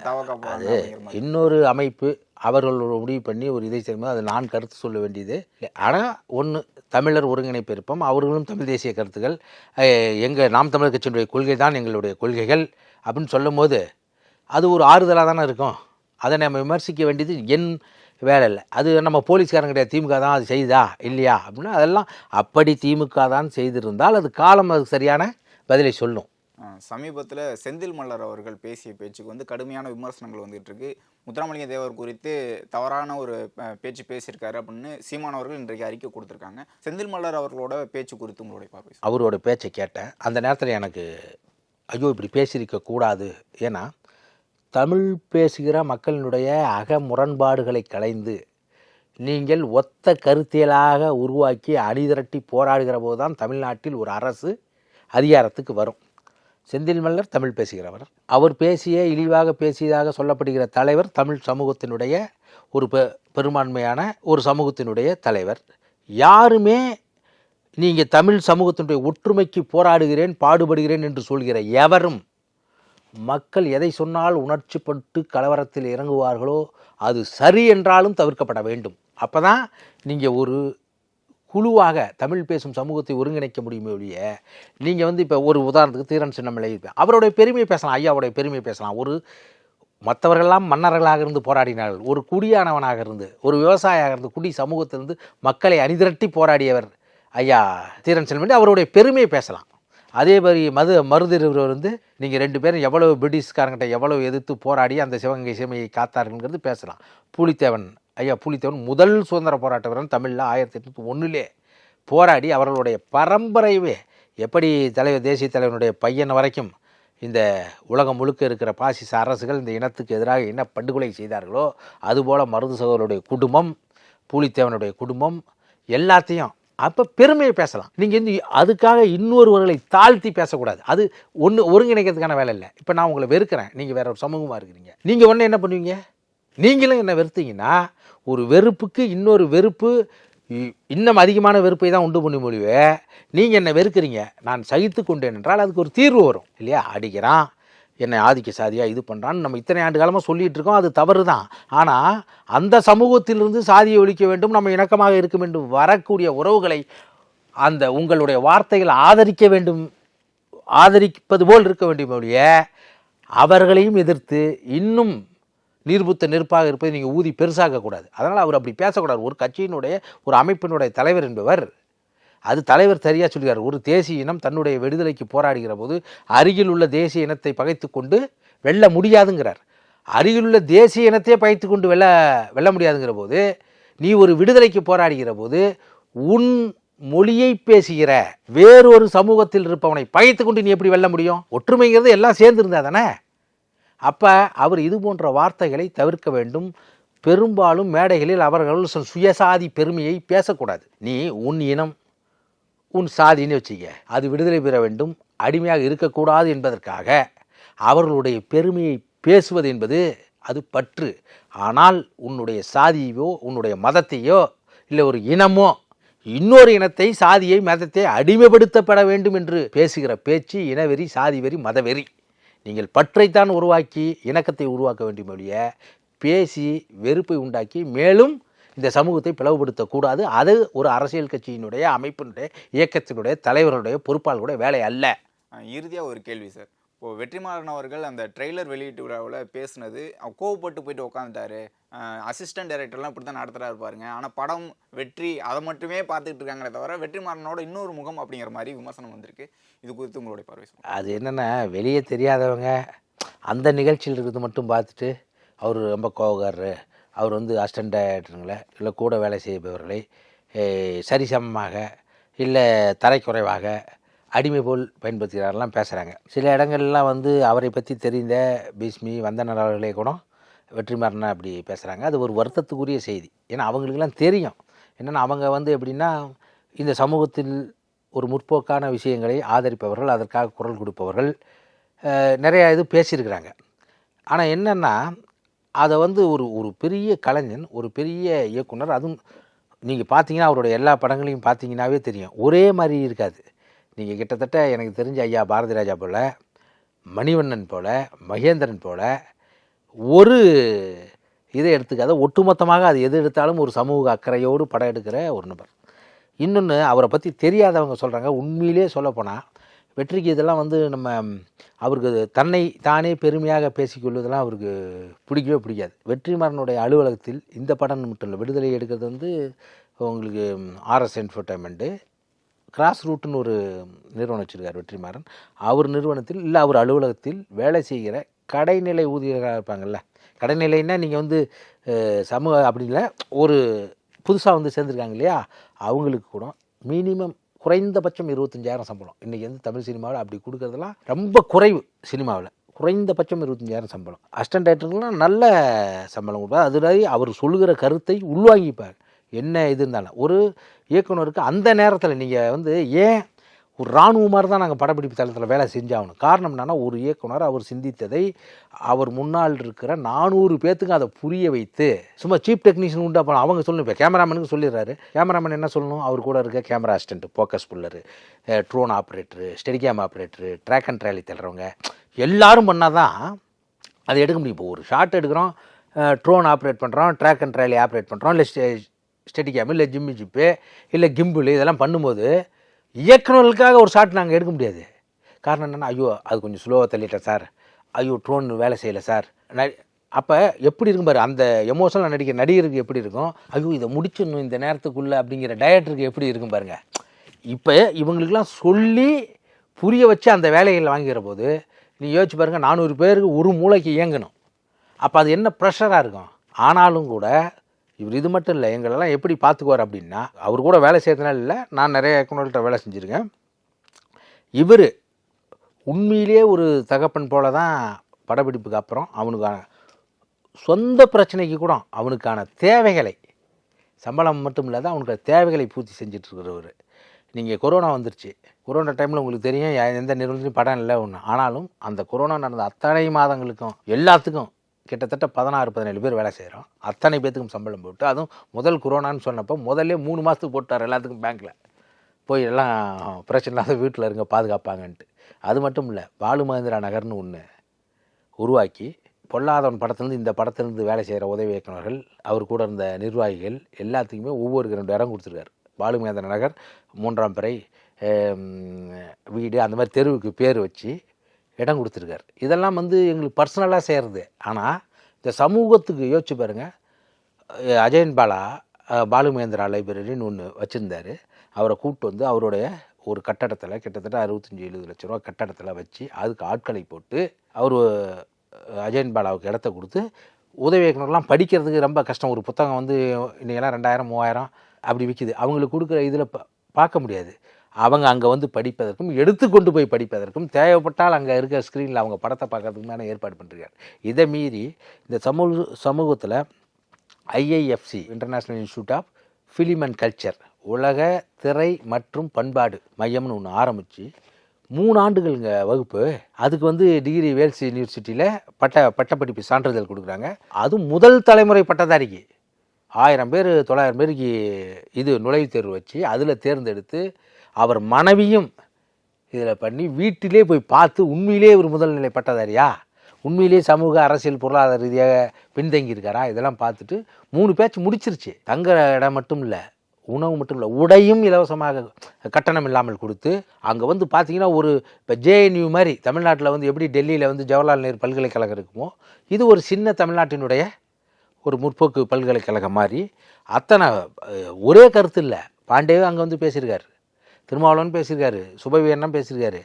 தவக்க இன்னொரு அமைப்பு அவர்கள் முடிவு பண்ணி ஒரு இதை செய்யும்போது அது நான் கருத்து சொல்ல வேண்டியது. ஆனால் ஒன்று, தமிழர் ஒருங்கிணைப்பு இருப்போம், அவர்களும் தமிழ் தேசிய கருத்துக்கள், எங்கள் நாம் தமிழர் கட்சியினுடைய கொள்கை தான் எங்களுடைய கொள்கைகள் அப்படின்னு சொல்லும் போது அது ஒரு ஆறுதலாக தானே இருக்கும். அதை நம்ம விமர்சிக்க வேண்டியது என் வேலை இல்லை. அது நம்ம போலீஸ்காரங்க கிடையாது, திமுக தான் அது செய்தா இல்லையா அப்படின்னா அதெல்லாம் அப்படி திமுக தான் செய்திருந்தால் அது காலம் அது சரியான பதிலை சொல்லும். சமீபத்தில் செந்தில் மல்லர் அவர்கள் பேசிய பேச்சுக்கு வந்து கடுமையான விமர்சனங்கள் வந்துட்டு இருக்கு. முத்துராமலிங்க தேவர் குறித்து தவறான ஒரு பேச்சு பேசியிருக்காரு அப்படின்னு சீமானவர்கள் இன்றைக்கு அறிக்கை கொடுத்துருக்காங்க. செந்தில் மல்லர் அவர்களோட பேச்சு குறித்து உங்களுடைய பார்வை? அவரோட பேச்சை கேட்டேன். அந்த நேரத்தில் எனக்கு ஐயோ இப்படி பேசியிருக்க கூடாது. ஏன்னா தமிழ் பேசுகிற மக்களினுடைய அக முரண்பாடுகளை களைந்து நீங்கள் ஒத்த கருத்தியலாக உருவாக்கி அணிதிரட்டி போராடுகிற போது தான் தமிழ்நாட்டில் ஒரு அரசு அதிகாரத்துக்கு வரும். செந்தில் மல்லர் தமிழ் பேசுகிறவர். அவர் பேசிய இழிவாக பேசியதாக சொல்லப்படுகிற தலைவர் தமிழ் சமூகத்தினுடைய ஒரு பெரும்பான்மையான ஒரு சமூகத்தினுடைய தலைவர். யாருமே நீங்கள் தமிழ் சமூகத்தினுடைய ஒற்றுமைக்கு போராடுகிறேன் பாடுபடுகிறேன் என்று சொல்கிற எவரும் மக்கள் எதை சொன்னால் உணர்ச்சிப்பட்டு கலவரத்தில் இறங்குவார்களோ அது சரி என்றாலும் தவிர்க்கப்பட வேண்டும். அப்போ தான் நீங்கள் ஒரு குழுவாக தமிழ் பேசும் சமூகத்தை ஒருங்கிணைக்க முடியுமே ஒழிய நீங்கள் வந்து இப்போ ஒரு உதாரணத்துக்கு தீரன் சின்னமலை அவருடைய பெருமையை பேசலாம், ஐயாவுடைய பெருமையை பேசலாம். ஒரு மற்றவர்களெல்லாம் மன்னர்களாக இருந்து போராடினார்கள், ஒரு குடியானவனாக இருந்து ஒரு விவசாயியாக இருந்து குடி சமூகத்திலிருந்து மக்களை அணிதிரட்டி போராடியவர் ஐயா தீரன் சின்னமலை, அவருடைய பெருமையை பேசலாம். அதே மாதிரி மருதிருவர் வந்து நீங்கள் 2 பேரும் எவ்வளவு பிரிட்டிஷ்காரங்கிட்ட எவ்வளவு எதிர்த்து போராடி அந்த சிவகங்கை சீமையை காத்தார்கள்ங்கிறது பேசலாம். பூலித்தேவன் ஐயா பூலித்தேவன் முதல் சுதந்திர போராட்ட வீரன் தமிழில் 1801 போராடி அவர்களுடைய பரம்பரையவே எப்படி தேசிய தலைவனுடைய பையன் வரைக்கும் இந்த உலகம் முழுக்க இருக்கிற பாசிச அரசுகள் இந்த இனத்துக்கு எதிராக என்ன படுகொலை செய்தார்களோ அதுபோல் மருது சகோதரருடைய குடும்பம், பூலித்தேவனுடைய குடும்பம் எல்லாத்தையும் அப்போ பெருமையை பேசலாம். நீங்கள் வந்து அதுக்காக இன்னொருவர்களை தாழ்த்தி பேசக்கூடாது. அது ஒருங்கிணைக்கிறதுக்கான வேலை இல்லை. இப்போ நான் உங்களை வெறுக்கிறேன், நீங்கள் வேற ஒரு சமூகமாக இருக்கிறீங்க, நீங்கள் ஒன்று என்ன பண்ணுவீங்க, நீங்களும் என்ன வெறுத்தீங்கன்னா ஒரு வெறுப்புக்கு இன்னொரு வெறுப்பு இன்னும் அதிகமான வெறுப்பை தான் உண்டு பண்ணி முடிவே. நீங்கள் என்ன வெறுக்கிறீங்க, நான் சகித்து கொண்டேன் என்றால் அதுக்கு ஒரு தீர்வு வரும் இல்லையா? அடிக்கிறான், என்னை ஆதிக்க சாதியாக இது பண்ணுறான்னு நம்ம இத்தனை ஆண்டு காலமாக சொல்லிகிட்டு இருக்கோம், அது தவறு தான். ஆனால் அந்த சமூகத்திலிருந்து சாதியை ஒழிக்க வேண்டும், நம்ம இணக்கமாக இருக்க வேண்டும், வரக்கூடிய உறவுகளை அந்த உங்களுடைய வார்த்தைகள் ஆதரிக்க வேண்டும், ஆதரிப்பது போல் இருக்க வேண்டும் ஒழிய அவர்களையும் எதிர்த்து இன்னும் நீர்புத்த நெருப்பாக இருப்பதை நீங்கள் ஊதி பெருசாக்கக்கூடாது. அதனால் அவர் அப்படி பேசக்கூடாது. ஒரு கட்சியினுடைய ஒரு அமைப்பினுடைய தலைவர் என்பவர், அது தலைவர் சரியாக சொல்கிறார், ஒரு தேசிய இனம் தன்னுடைய விடுதலைக்கு போராடுகிற போது அருகில் உள்ள தேசிய இனத்தை பகைத்து கொண்டு வெல்ல முடியாதுங்கிறார். அருகில் உள்ள தேசிய இனத்தையே பகைத்து கொண்டு வெல்ல முடியாதுங்கிற போது நீ ஒரு விடுதலைக்கு போராடுகிற போது உன் மொழியை பேசுகிற வேறொரு சமூகத்தில் இருப்பவனை பகைத்து கொண்டு நீ எப்படி வெல்ல முடியும்? ஒற்றுமைங்கிறது எல்லாம் சேர்ந்துருந்தா தானே. அப்போ அவர் இது போன்ற வார்த்தைகளை தவிர்க்க வேண்டும். பெரும்பாலும் மேடைகளில் அவர்கள் சுயசாதி பெருமையை பேசக்கூடாது. நீ உன் இனம் உன் சாதின்னு வச்சுக்க, அது விடுதலை பெற வேண்டும், அடிமையாக இருக்கக்கூடாது என்பதற்காக அவர்களுடைய பெருமையை பேசுவது என்பது அது பற்று. ஆனால் உன்னுடைய சாதியோ உன்னுடைய மதத்தையோ இல்லை ஒரு இனமோ இன்னொரு இனத்தை சாதியை மதத்தை அடிமைப்படுத்தப்பட வேண்டும் என்று பேசுகிற பேச்சு இனவெறி, சாதிவெறி, மதவெறி. நீங்கள் பற்றைத்தான் உருவாக்கி இணக்கத்தை உருவாக்க வேண்டும் ஒழிய பேசி வெறுப்பை உண்டாக்கி மேலும் இந்த சமூகத்தை பிளவுபடுத்தக்கூடாது. அது ஒரு அரசியல் கட்சியினுடைய அமைப்பினுடைய இயக்கத்தினுடைய தலைவர்களுடைய பொறுப்பாளர்களுடைய வேலை அல்ல. இறுதியாக ஒரு கேள்வி சார், இப்போது வெற்றிமாறன் அவர்கள் அந்த ட்ரெய்லர் வெளியீட்டு விழாவில் பேசுனது கோவப்பட்டு போயிட்டு உட்காந்துட்டாரு, அசிஸ்டன்ட் டைரக்டர்லாம் இப்படி தான் நடத்துகிறாரு பாருங்க, ஆனால் படம் வெற்றி அதை மட்டுமே பார்த்துட்டு இருக்காங்களே தவிர வெற்றிமாறனோட இன்னொரு முகம் அப்படிங்கிற மாதிரி விமர்சனம் வந்திருக்கு. இது குறித்து உங்களுடைய பார்வை? அது என்னென்னா, வெளியே தெரியாதவங்க அந்த நிகழ்ச்சியில் இருக்கிறது மட்டும் பார்த்துட்டு அவர் ரொம்ப கோவக்காரரு, அவர் வந்து அசிஸ்டன்ட் டைரக்டருங்களை இல்லை கூட வேலை செய்பவர்களை சரிசமமாக இல்லை தரைக்குறைவாக அடிமை போல் பயன்படுத்துகிறாரெல்லாம் பேசுகிறாங்க. சில இடங்கள்லாம் வந்து அவரை பற்றி தெரிந்த பீஷ்மி வந்தனர் அவர்களே கூட வெற்றிமாறனை அப்படி பேசுகிறாங்க. அது ஒரு வருத்தத்துக்குரிய செய்தி. ஏன்னா அவங்களுக்கெல்லாம் தெரியும் என்னென்னா, அவங்க வந்து எப்படின்னா இந்த சமூகத்தில் ஒரு முற்போக்கான விஷயங்களை ஆதரிப்பவர்கள், அதற்காக குரல் கொடுப்பவர்கள் நிறையா இது பேசியிருக்கிறாங்க. ஆனால் என்னென்னா அதை வந்து ஒரு பெரிய கலைஞன், ஒரு பெரிய இயக்குனர், அதுவும் நீங்கள் பார்த்தீங்கன்னா அவருடைய எல்லா படங்களையும் பார்த்தீங்கன்னாவே தெரியும், ஒரே மாதிரி இருக்காது. நீங்கள் கிட்டத்தட்ட எனக்கு தெரிஞ்ச ஐயா பாரதி ராஜா போல், மணிவண்ணன் போல், மகேந்திரன் போல் ஒரு இதை எடுத்துக்காத ஒட்டுமொத்தமாக அது எது எடுத்தாலும் ஒரு சமூக அக்கறையோடு படம் எடுக்கிற ஒரு நபர். இன்னொன்று, அவரை பற்றி தெரியாதவங்க சொல்கிறாங்க, உண்மையிலே சொல்லப்போனால் வெற்றிக்கு இதெல்லாம் வந்து நம்ம அவருக்கு தன்னை தானே பெருமையாக பேசிக்கொள்வதெல்லாம் அவருக்கு பிடிக்கவே பிடிக்காது. வெற்றிமாறனுடைய அலுவலகத்தில் இந்த படம் மட்டும் இல்லை, விடுதலை எடுக்கிறது வந்து உங்களுக்கு ஆர்எஸ் என்டர்டைன்மெண்ட்டு கிராஸ் ரூட்டுன்னு ஒரு நிறுவனம் வச்சுருக்கார் வெற்றிமாறன். அவர் நிறுவனத்தில் இல்லை அவர் அலுவலகத்தில் வேலை செய்கிற கடைநிலை ஊதியர்களாக இருப்பாங்கள்ல, கடைநிலைன்னா நீங்கள் வந்து சமூக அப்படி இல்லை, ஒரு புதுசாக வந்து சேர்ந்துருக்காங்க இல்லையா, அவங்களுக்கு கூட மினிமம் குறைந்தபட்சம் 25,000 சம்பளம். இன்றைக்கி வந்து தமிழ் சினிமாவில் அப்படி கொடுக்குறதுலாம் ரொம்ப குறைவு. சினிமாவில் குறைந்தபட்சம் 25,000 சம்பளம். அசிஸ்டன்ட் டைரக்டருக்குலாம் நல்ல சம்பளம் கொடுப்பார். அதுல அவர் சொல்லுகிற கருத்தை உள்வாங்கிப்பார். என்ன இது இருந்தாலும் ஒரு இயக்குனருக்கு அந்த நேரத்தில் நீங்கள் வந்து ஏன் ஒரு இராணுவமாக தான் நாங்கள் படப்பிடிப்பு தளத்தில் வேலை செஞ்சாகணும். காரணம் என்னென்னா, ஒரு இயக்குனர் அவர் சிந்தித்ததை அவர் முன்னால் இருக்கிற 400 பேர்த்துக்கு அதை புரிய வைத்து, சும்மா சீப் டெக்னீஷியன் உண்டா போனோம் அவங்க சொல்லணும். இப்போ கேமராமேனுக்கு சொல்லிடுறாரு, கேமராமேன் என்ன சொல்லணும், அவர் கூட இருக்க camera assistant, focus puller, drone operator, steadicam operator, track and trolley தள்ளுறவங்க எல்லாரும் பண்ணால் தான் அதை எடுக்க முடியும். இப்போ ஒரு ஷாட் எடுக்கிறோம், ட்ரோன் ஆப்ரேட் பண்ணுறோம், ட்ராக் அண்ட் ட்ராலி ஆப்ரேட் பண்ணுறோம், இல்லை ஸ்டெடி கேமு இல்லை ஜிம்மி ஜிப்பு இல்லை கிம்பிள் இதெல்லாம் பண்ணும்போது இயக்குநர்களுக்காக ஒரு ஷாட் நாங்கள் எடுக்க முடியாது. காரணம் என்னென்னா, ஐயோ அது கொஞ்சம் ஸ்லோவாக தள்ளிட்டேன் சார், ஐயோ ட்ரோன் வேலை செய்யலை சார். அப்போ எப்படி இருக்கும் பாரு, அந்த எமோஷனலாக நடிக்கிற நடிகருக்கு எப்படி இருக்கும், ஐயோ இதை முடிச்சிடணும் இந்த நேரத்துக்குள்ளே அப்படிங்கிற டைரக்டருக்கு எப்படி இருக்கும் பாருங்கள். இப்போ இவங்களுக்கெல்லாம் சொல்லி புரிய வச்சு அந்த வேலைகளில் வாங்கிற போது நீ யோசிச்சு பாருங்கள், 400 பேருக்கு ஒரு மூளைக்கு இயங்கணும். அப்போ அது என்ன ப்ரெஷராக இருக்கும். ஆனாலும் கூட இவர் இது மட்டும் இல்லை, எங்களெல்லாம் எப்படி பார்த்துக்குவார் அப்படின்னா, அவர் கூட வேலை செய்யறதுனால இல்லை, நான் நிறைய இயக்குநர்கள்ட்ட வேலை செஞ்சுருக்கேன். இவர் உண்மையிலே ஒரு தகப்பன் போல தான் படப்பிடிப்புக்கு அப்புறம் அவனுக்கான சொந்த பிரச்சனைக்கு கூட அவனுக்கான தேவைகளை, சம்பளம் மட்டும் இல்லாத அவனுக்கு தேவைகளை பூர்த்தி செஞ்சிட்ருக்கிறவர். நீங்கள் கொரோனா வந்துருச்சு, கொரோனா டைமில் உங்களுக்கு தெரியும் எந்த நிறுவனத்துலையும் படம் இல்லை ஒன்று. ஆனாலும் அந்த கொரோனா நடந்த அத்தனை மாதங்களுக்கும் எல்லாத்துக்கும் கிட்டத்தட்ட 16-17 பேர் வேலை செய்கிறோம். அத்தனை பேத்துக்கும் சம்பளம் போட்டு, அதுவும் முதல் கொரோனான்னு சொன்னப்போ முதல்ல 3 மாதத்துக்கு போட்டார் எல்லாத்துக்கும் பேங்க்கில் போய் எல்லாம் பிரச்சனை இல்லாத வீட்டில் இருங்க பாதுகாப்பாங்கன்ட்டு. அது மட்டும் இல்லை, பாலு மகேந்திரா நகர்னு ஒன்று உருவாக்கி பொல்லாதவன் படத்துலேருந்து இந்த படத்துலேருந்து வேலை செய்கிற உதவி இயக்குநர்கள், அவர் கூட இருந்த நிர்வாகிகள் எல்லாத்துக்குமே ஒவ்வொரு 2 இடம் கொடுத்துருக்காரு. பாலு மகேந்திரா நகர், 3ஆம் பிறை வீடு, அந்த மாதிரி தெருவுக்கு பேர் வச்சு இடம் கொடுத்துருக்காரு. இதெல்லாம் எங்களுக்கு பர்சனலாக செய்கிறது. ஆனால் இந்த சமூகத்துக்கு யோசிச்சு பாருங்கள், அஜயன் பாலா பாலு மகேந்திரா லைப்ரரின்னு ஒன்று வச்சுருந்தார். அவரை கூப்பிட்டு அவருடைய ஒரு கட்டடத்தில் கிட்டத்தட்ட 65-70 லட்ச ரூபா கட்டடத்தில் வச்சு அதுக்கு ஆட்களை போட்டு அவர் அஜயன் பாலாவுக்கு இடத்த கொடுத்து உதவி இயக்குனர்லாம் படிக்கிறதுக்கு ரொம்ப கஷ்டம். ஒரு புத்தகம் இன்றைக்கெல்லாம் 2000-3000 அப்படி விற்கிது. அவங்களுக்கு கொடுக்குற இதில் பார்க்க முடியாது. அவங்க அங்கே படிப்பதற்கும் எடுத்துக்கொண்டு போய் படிப்பதற்கும் தேவைப்பட்டால் அங்கே இருக்கிற ஸ்க்ரீனில் அவங்க படத்தை பார்க்கறதுக்குமான ஏற்பாடு பண்ணிருக்காரு. இதை மீறி இந்த சமூகத்தில் IIFC international institute of film and culture, உலக திரை மற்றும் பண்பாடு மையம்னு ஒன்று ஆரம்பித்து 3 ஆண்டுகள்ங்க வகுப்பு. அதுக்கு டிகிரி வேல்ஸ் யூனிவர்சிட்டியில் பட்டப்படிப்பு சான்றிதழ் கொடுக்குறாங்க. அதுவும் முதல் தலைமுறை பட்டதாரிக்கு 1000 பேர் 900 பேருக்கு இது நுழைவுத் தேர்வு வச்சு அதில் தேர்ந்தெடுத்து அவர் மனைவியும் இதில் பண்ணி வீட்டிலே போய் பார்த்து உண்மையிலே ஒரு முதல்நிலை பட்டதாரியா, உண்மையிலே சமூக அரசியல் பொருளாதார ரீதியாக பின்தங்கியிருக்காரா, இதெல்லாம் பார்த்துட்டு 3 பேட்ச் முடிச்சிருச்சு. தங்குற இடம் மட்டும் இல்லை, உணவு மட்டும் இல்லை, உடையும் இலவசமாக கட்டணம் இல்லாமல் கொடுத்து அங்கே பார்த்தீங்கன்னா இப்போ JNU மாதிரி தமிழ்நாட்டில் எப்படி டெல்லியில் ஜவஹர்லால் நேரு பல்கலைக்கழகம் இருக்குமோ, இது ஒரு சின்ன தமிழ்நாட்டினுடைய ஒரு முற்போக்கு பல்கலைக்கழகம் மாதிரி. அத்தனை ஒரே கருத்து இல்லை. பாண்டேவே அங்கே பேசியிருக்காரு, திருமாவளவன் பேசியிருக்காரு, சுபவீரனும் பேசியிருக்காரு,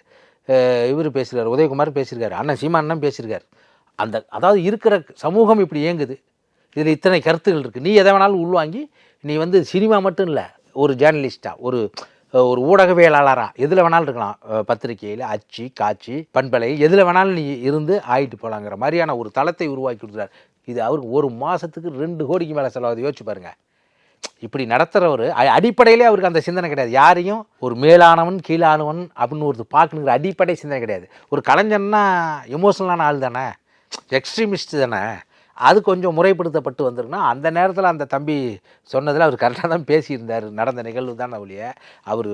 இவர் பேசியிருக்காரு, உதயகுமார் பேசியிருக்காரு, அண்ணன் சீமானன் பேசியிருக்காரு. அதாவது இருக்கிற சமூகம் இப்படி இயங்குது. இதில் இத்தனை கருத்துகள் இருக்குது. நீ எதை வேணாலும் உள்வாங்கி நீ சினிமா மட்டும் இல்லை, ஒரு ஜேர்னலிஸ்டாக, ஒரு ஊடகவியலாளராக எதில் வேணாலும் இருக்கலாம். பத்திரிகையில், அச்சு, காட்சி, பண்பலை எதில் வேணாலும் நீ இருந்து ஆகிட்டு போகலாங்கிற மாதிரியான ஒரு தளத்தை உருவாக்கி கொடுக்குறாரு. இது அவருக்கு 1 மாதத்துக்கு 2 கோடிக்கு மேலே செலவாகுது. யோசிச்சு பாருங்கள். இப்படி நடத்துகிறவர் அடிப்படையிலே அவருக்கு அந்த சிந்தனை கிடையாது. யாரையும் ஒரு மேலானவன் கீழானவன் அப்படின்னு ஒரு பார்க்கணுங்கிற அடிப்படை சிந்தனை கிடையாது. ஒரு கலைஞன்னா எமோஷனலான ஆள் தானே, எக்ஸ்ட்ரீமிஸ்ட் தானே. அது கொஞ்சம் முறைப்படுத்தப்பட்டு வந்திருக்குன்னா அந்த நேரத்தில் அந்த தம்பி சொன்னதில் அவர் கரெக்டாக தான் பேசியிருந்தார். நடந்த நிகழ்வு தான் ஒழிய அவர்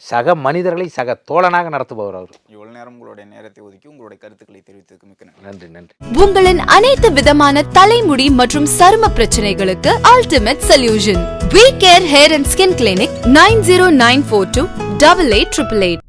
சக மனிதர்களை சக தோழனாக நடத்துபவர். அவர் இவ்வளவு நேரம் உங்களுடைய நேரத்தை ஒதுக்கி உங்களுடைய கருத்துக்களை தெரிவித்ததுக்கு மிக்க நன்றி. உங்களின் அனைத்து விதமான தலைமுடி மற்றும் சரும பிரச்சனைகளுக்கு ultimate solution. We Care Hair and Skin Clinic 90942 8888.